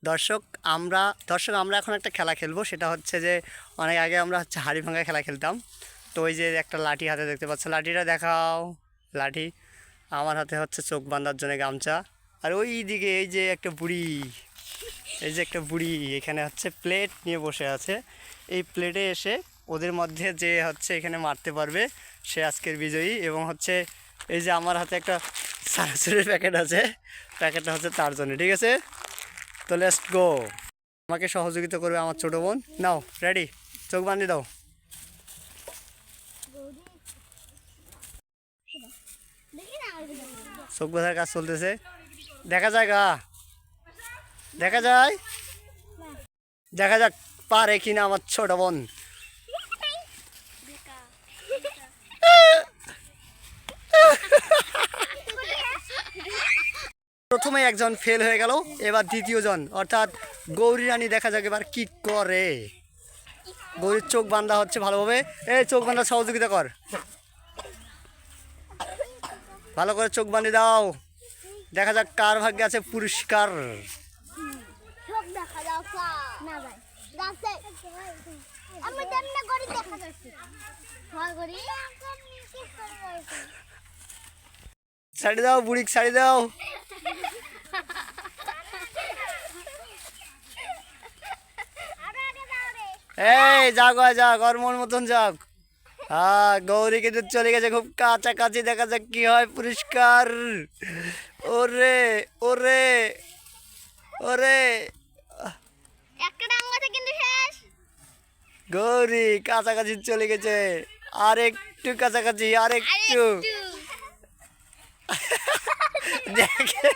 দর্শক আমরা দর্শক আমরা এখন একটা খেলা খেলবো, সেটা হচ্ছে যে অনেক আগে আমরা হচ্ছে হাড়ি ভাঙা খেলা খেলতাম। তো ওই যে একটা লাঠি হাতে দেখতে পাচ্ছ, লাঠিটা দেখাও। লাঠি। আমার হাতে হচ্ছে চোখ বাঁধার জন্য গামছা। আর ওই দিকে এই যে একটা বুড়ি, এই যে একটা বুড়ি এখানে হচ্ছে প্লেট নিয়ে বসে আছে। এই প্লেটে এসে ওদের মধ্যে যে হচ্ছে এখানে মারতে পারবে সে আজকের বিজয়ী। এবং হচ্ছে এই যে আমার হাতে একটা সারাসুরের প্যাকেট আছে, প্যাকেটটা হচ্ছে তার জন্য। ঠিক আছে, তো লেটস গো। আমাকে সহযোগিতা করবে আমার ছোটো বোন। নাও রেডি, চোখ বাঁধিয়ে দাও। চোখ বাঁধার কাজ চলতেছে, দেখা যায় গা, দেখা যায়, দেখা যাক পারে কিনা আমার ছোট বোন। প্রথমে একজন ফেল হয়ে গেল, এবার দ্বিতীয় জন অর্থাৎ গৌরী রানী, দেখা যাক এবার কি করে। গৌরীর চোখ বাঁধা হচ্ছে ভালোভাবে। এই চোখ বাঁধা সহযোগিতা কর, ভালো করে চোখ বাঁধে দাও। দেখা যাক কার ভাগ্যে আছে পুরস্কার। ছাড়ি দাও বুড়ি, ছাড়ি দাও। এই যাক যাক, ওর মন মতন যাক। হ্যাঁ, গৌরী কিন্তু চলে গেছে খুব কাছাকাছি, দেখা যাক কি হয় পুরস্কার। ওরে ওরে ওরে, গৌরী কাছাকাছি চলে গেছে, আর একটু কাছাকাছি, আর একটু। দেখে